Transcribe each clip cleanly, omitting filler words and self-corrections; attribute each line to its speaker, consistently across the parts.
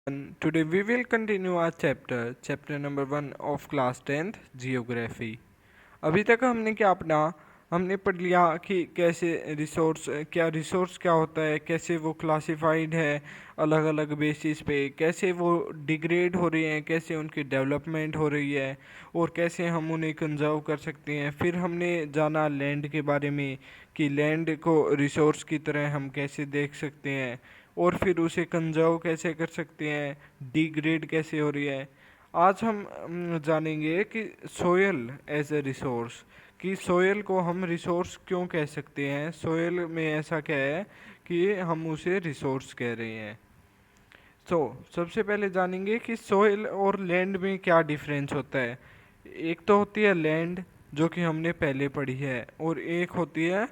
Speaker 1: And today we will continue our chapter number 1 of class 10th Geography. अभी तक हमने क्या अपना हमने पढ़ लिया कि कैसे रिसोर्स क्या होता है, कैसे वो क्लासिफाइड है अलग अलग बेसिस पे, कैसे वो डिग्रेड हो रही हैं, कैसे उनकी डेवलपमेंट हो रही है और कैसे हम उन्हें कंजर्व कर सकते हैं। फिर हमने जाना लैंड के बारे में कि लैंड को रिसोर्स की तरह हम कैसे देख सकते हैं और फिर उसे कंजर्व कैसे कर सकते हैं, डिग्रेड कैसे हो रही है। आज हम जानेंगे कि सोयल एज ए रिसोर्स, कि सोयल को हम रिसोर्स क्यों कह सकते हैं, सोयल में ऐसा क्या है कि हम उसे रिसोर्स कह रहे हैं। सबसे पहले जानेंगे कि सोयल और लैंड में क्या डिफरेंस होता है। एक तो होती है लैंड जो कि हमने पहले पढ़ी है और एक होती है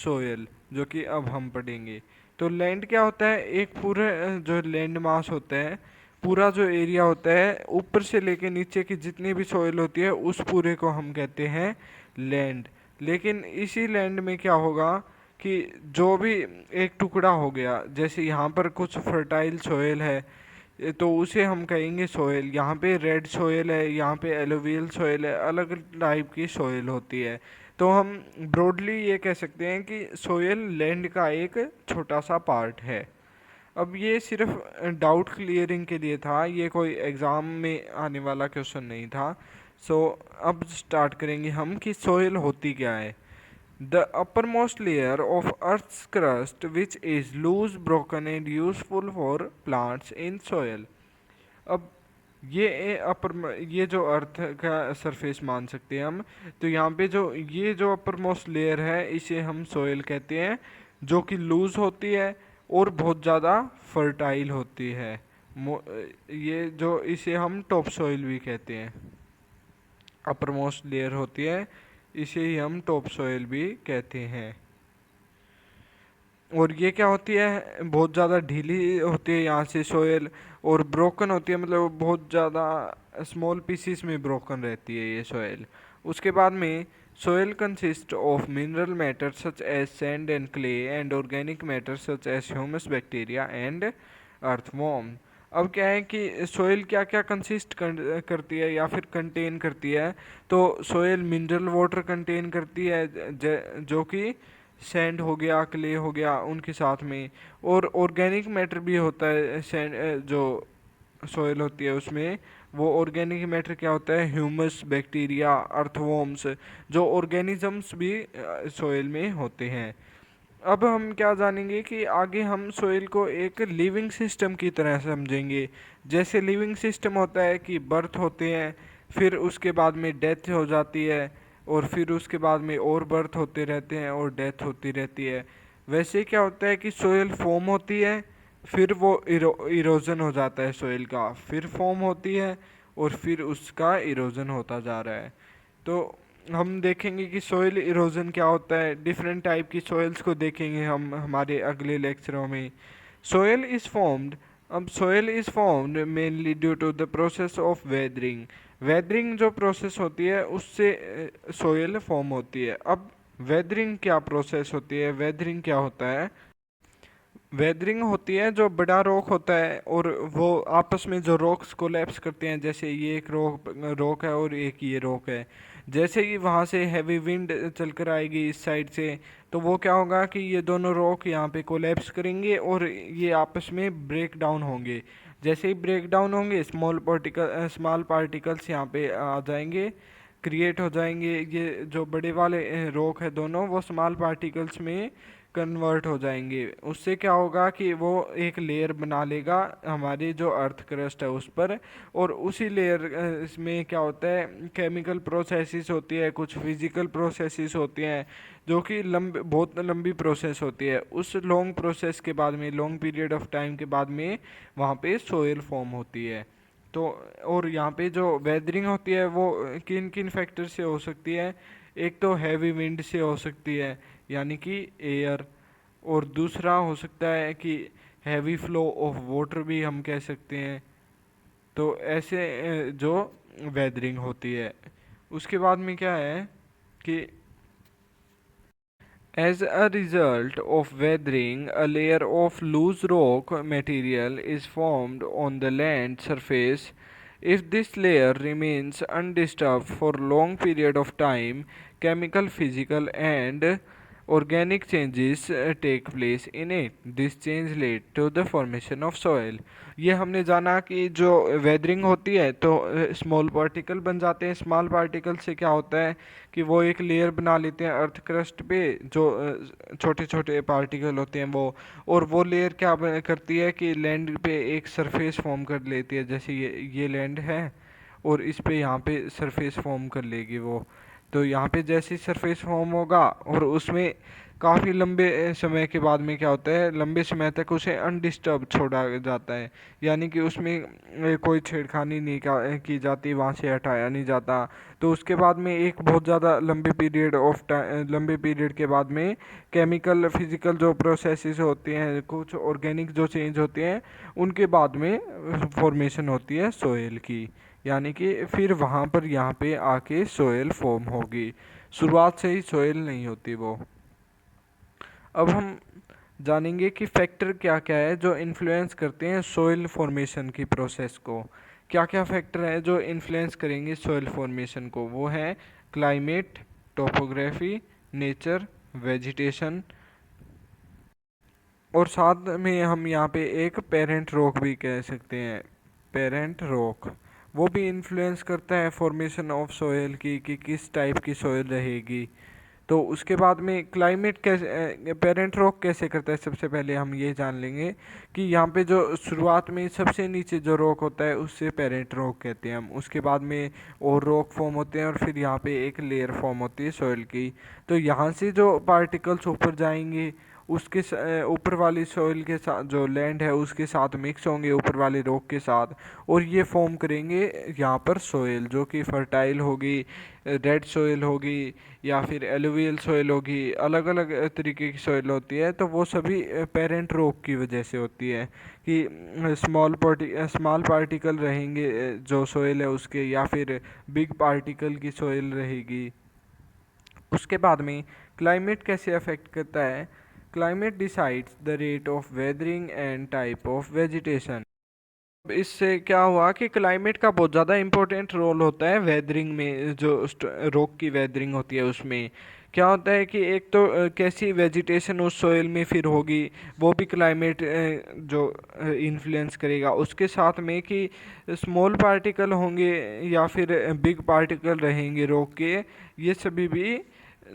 Speaker 1: सोयल जो कि अब हम पढ़ेंगे। तो लैंड क्या होता है, एक पूरा जो लैंड मास होता है, पूरा जो एरिया होता है ऊपर से लेके नीचे की जितनी भी सॉइल होती है उस पूरे को हम कहते हैं लैंड। लेकिन इसी लैंड में क्या होगा कि जो भी एक टुकड़ा हो गया, जैसे यहाँ पर कुछ फर्टाइल सॉइल है तो उसे हम कहेंगे सोयल। यहाँ पे रेड सोयल है, यहाँ पे एलोवियल सोयल है, अलग टाइप की सोयल होती है। तो हम ब्रॉडली ये कह सकते हैं कि सोयल लैंड का एक छोटा सा पार्ट है। अब ये सिर्फ डाउट क्लियरिंग के लिए था, ये कोई एग्ज़ाम में आने वाला क्वेश्चन नहीं था। सो अब स्टार्ट करेंगे हम कि सोयल होती क्या है। The uppermost layer of Earth's crust, which is loose, broken and useful for plants in soil. अब ये जो अर्थ का सरफेस मान सकते हैं हम। तो यहाँ पे जो ये जो अपर मोस्ट लेयर है इसे हम सोयल कहते हैं, जो कि लूज होती है और बहुत ज़्यादा फर्टाइल होती है। ये जो इसे हम टॉप सोइल भी कहते हैं, अपर मोस्ट लेयर होती है, इसे ही हम टॉप सोइल भी कहते हैं। और ये क्या होती है, बहुत ज़्यादा ढीली होती है यहाँ से सोयल, और ब्रोकन होती है, मतलब बहुत ज़्यादा स्मॉल पीसीस में ब्रोकन रहती है ये सोयल। उसके बाद में soil consist of mineral matter such as sand and clay and organic matter such as humus bacteria and earthworm. अब क्या है कि सोयल क्या क्या कंसिस्ट करती है या फिर कंटेन करती है। तो सोयल मिनरल वाटर कंटेन करती है, जो कि सैंड हो गया, क्ले हो गया उनके साथ में। और ऑर्गेनिक मैटर भी होता है सैंड, जो सोयल होती है उसमें। वो ऑर्गेनिक मैटर क्या होता है, ह्यूमस बैक्टीरिया अर्थवॉर्म्स, जो ऑर्गेनिजम्स भी सोयल में होते हैं। अब हम क्या जानेंगे कि आगे हम सोइल को एक लिविंग सिस्टम की तरह समझेंगे। जैसे लिविंग सिस्टम होता है कि बर्थ होते हैं, फिर उसके बाद में डेथ हो जाती है, और फिर उसके बाद में और बर्थ होते रहते हैं और डेथ होती रहती है। वैसे क्या होता है कि सोइल फॉर्म होती है, फिर वो इरोजन हो जाता है सोइल का, फिर फॉर्म होती है और फिर उसका इरोजन होता जा रहा है। तो हम देखेंगे कि सोइल इरोजन क्या होता है, डिफरेंट टाइप की सोइल्स को देखेंगे हम हमारे अगले लेक्चरों में। सोयल इज़ फॉर्म्ड अब soil is formed mainly due to the process of weathering. Weathering जो प्रोसेस होती है उससे सोयल फॉर्म होती है। अब वेदरिंग क्या प्रोसेस होती है, वेदरिंग क्या होता है। वेदरिंग होती है, जो बड़ा रॉक होता है और वो आपस में जो रॉक्स कोलैप्स करते हैं, जैसे ये एक रॉक है और एक ये रॉक है। जैसे ही वहाँ से हैवी विंड चलकर आएगी इस साइड से, तो वो क्या होगा कि ये दोनों रॉक यहाँ पे कोलैप्स करेंगे और ये आपस में ब्रेक डाउन होंगे। जैसे ही ब्रेक डाउन होंगे स्मॉल पार्टिकल्स यहाँ पे आ जाएंगे, क्रिएट हो जाएंगे। ये जो बड़े वाले रॉक है दोनों, वो स्मॉल पार्टिकल्स में कन्वर्ट हो जाएंगे। उससे क्या होगा कि वो एक लेयर बना लेगा हमारी जो अर्थ क्रस्ट है उस पर। और उसी लेयर इसमें क्या होता है, केमिकल प्रोसेसेस होती है, कुछ फिजिकल प्रोसेसेस होती हैं, जो कि बहुत लंबी प्रोसेस होती है। उस लॉन्ग प्रोसेस के बाद में, लॉन्ग पीरियड ऑफ टाइम के बाद में वहाँ पे सोयल फॉर्म होती है। तो और यहाँ पे जो वेदरिंग होती है वो किन किन फैक्टर से हो सकती है। एक तो हैवी विंड से हो सकती है, यानी कि एयर। और दूसरा हो सकता है कि हैवी फ्लो ऑफ वाटर भी हम कह सकते हैं। तो ऐसे जो वेदरिंग होती है। उसके बाद में क्या है कि As a result of weathering, a layer of loose rock material is formed on the land surface. If this layer remains undisturbed for a long period of time, chemical, physical, and organic changes take place in it. This change lead to the formation of soil. ये हमने जाना कि जो weathering होती है तो small particle बन जाते हैं। स्मॉल पार्टिकल से क्या होता है कि वो एक लेयर बना लेते हैं अर्थ क्रस्ट पे, जो छोटे छोटे पार्टिकल होते हैं और वो लेयर क्या करती है कि लैंड पे एक सरफेस फॉर्म कर लेती है। जैसे ये लैंड है और इस पे यहाँ पे सरफेस फॉर्म कर लेगी वो। तो यहाँ पे जैसे सरफेस फॉर्म होगा और उसमें काफ़ी लंबे समय के बाद में क्या होता है, लंबे समय तक उसे अनडिस्टर्ब छोड़ा जाता है। यानी कि उसमें कोई छेड़खानी नहीं की जाती, वहाँ से हटाया नहीं जाता। तो उसके बाद में एक बहुत ज़्यादा लंबे पीरियड के बाद में केमिकल फिजिकल जो प्रोसेसेस होते हैं, कुछ ऑर्गेनिक जो चेंज होते हैं, उनके बाद में फॉर्मेशन होती है सोयल की। यानी कि फिर वहाँ पर यहाँ पे आके सोयल फॉर्म होगी, शुरुआत से ही सोयल नहीं होती वो। अब हम जानेंगे कि फैक्टर क्या क्या है जो इन्फ्लुएंस करते हैं सोइल फॉर्मेशन की प्रोसेस को। क्या क्या फैक्टर हैं जो इन्फ्लुएंस करेंगे सोइल फॉर्मेशन को? वो हैं क्लाइमेट, टोपोग्राफी, नेचर, वेजिटेशन, और साथ में हम यहाँ पे एक पेरेंट रॉक भी कह सकते हैं। पेरेंट रॉक वो भी इन्फ्लुएंस करता है फॉर्मेशन ऑफ सोयल की कि किस टाइप की सोयल रहेगी। तो उसके बाद में क्लाइमेट कैसे, पेरेंट रॉक कैसे करता है, सबसे पहले हम ये जान लेंगे कि यहाँ पे जो शुरुआत में सबसे नीचे जो रॉक होता है उससे पेरेंट रॉक कहते हैं हम। उसके बाद में और रॉक फॉर्म होते हैं और फिर यहाँ पे एक लेयर फॉर्म होती है सॉइल की। तो यहाँ से जो पार्टिकल्स ऊपर जाएंगे उसके ऊपर वाली सॉइल के साथ, जो लैंड है उसके साथ मिक्स होंगे ऊपर वाले रॉक के साथ, और ये फॉर्म करेंगे यहाँ पर सॉइल जो कि फर्टाइल होगी, रेड सॉइल होगी या फिर एलुवियल सॉइल होगी। अलग अलग तरीके की सॉइल होती है। तो वो सभी पेरेंट रॉक की वजह से होती है कि स्मॉल पार्टिकल रहेंगे जो सॉइल है उसके, या फिर बिग पार्टिकल की सॉइल रहेगी। उसके बाद में क्लाइमेट कैसे अफेक्ट करता है? Climate decides the rate of weathering and type of vegetation. इससे क्या हुआ कि क्लाइमेट का बहुत ज़्यादा इम्पोर्टेंट रोल होता है वेदरिंग में। जो रॉक की वेदरिंग होती है उसमें क्या होता है कि एक तो कैसी वेजिटेशन उस सोइल में फिर होगी, वो भी क्लाइमेट जो इन्फ्लुएंस करेगा। उसके साथ में कि स्मॉल पार्टिकल होंगे या फिर बिग पार्टिकल रहेंगे रॉक के, ये सभी भी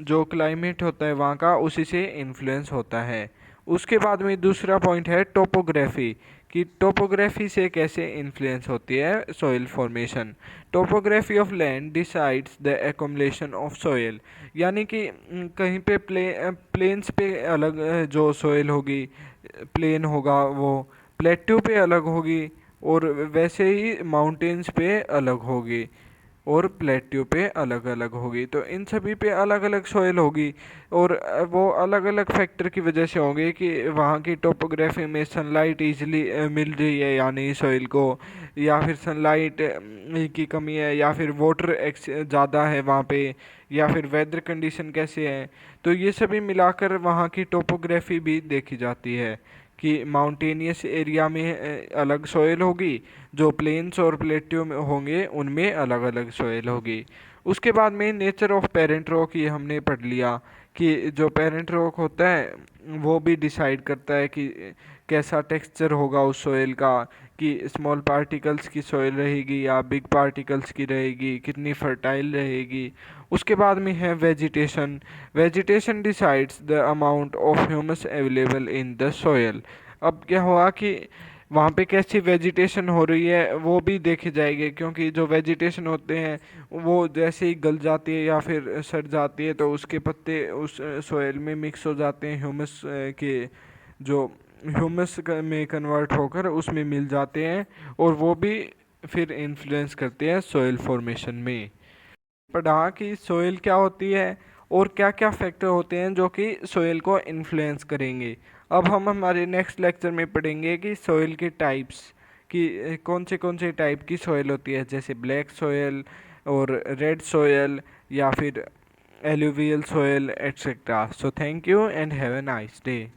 Speaker 1: जो क्लाइमेट होता है वहाँ का उसी से इन्फ्लुएंस होता है। उसके बाद में दूसरा पॉइंट है टोपोग्राफी, कि टोपोग्राफी से कैसे इन्फ्लुएंस होती है soil formation. Topography of land decides the accumulation of soil. यानी कि कहीं पे प्लेन्स पे अलग जो सॉइल होगी, प्लेन होगा वो, प्लेट्यू पे अलग होगी, और वैसे ही माउंटेन्स पे अलग होगी और प्लेट्यू पे अलग अलग होगी। तो इन सभी पे अलग अलग सॉइल होगी, और वो अलग अलग फैक्टर की वजह से होंगे कि वहाँ की टोपोग्राफी में सनलाइट ईजिली मिल रही है या नहीं सॉइल को, या फिर सनलाइट की कमी है, या फिर वाटर ज़्यादा है वहाँ पे, या फिर वेदर कंडीशन कैसे है। तो ये सभी मिलाकर वहाँ की टोपोग्राफी भी देखी जाती है कि माउंटेनियस एरिया में अलग सॉइल होगी, जो प्लेन्स और प्लेट्यू में होंगे उनमें अलग अलग सॉइल होगी। उसके बाद में नेचर ऑफ पेरेंट रॉक, ये हमने पढ़ लिया कि जो पेरेंट रॉक होता है वो भी डिसाइड करता है कि कैसा टेक्सचर होगा उस सॉइल का, कि स्मॉल पार्टिकल्स की सॉइल रहेगी या बिग पार्टिकल्स की रहेगी, कितनी फर्टाइल रहेगी। उसके बाद में है vegetation. Vegetation decides the amount of humus available in the soil. अब क्या हुआ कि वहाँ पे कैसी वेजिटेशन हो रही है वो भी देखे जाएंगे, क्योंकि जो वेजिटेशन होते हैं वो जैसे ही गल जाती है या फिर सड़ जाती है तो उसके पत्ते उस सोयल में मिक्स हो जाते हैं, ह्यूमस के जो ह्यूमस में कन्वर्ट होकर उसमें मिल जाते हैं, और वो भी फिर इन्फ्लुएंस करते हैं सोयल फॉर्मेशन में। पढ़ा कि सोयल क्या होती है और क्या क्या फैक्टर होते हैं जो कि सोयल को इन्फ्लुएंस करेंगे। अब हम हमारे नेक्स्ट लेक्चर में पढ़ेंगे कि सोयल के टाइप्स, कि कौन से टाइप की सोयल होती है, जैसे ब्लैक सोयल और रेड सोयल, या फिर alluvial soil, etc. So thank you and have a nice day.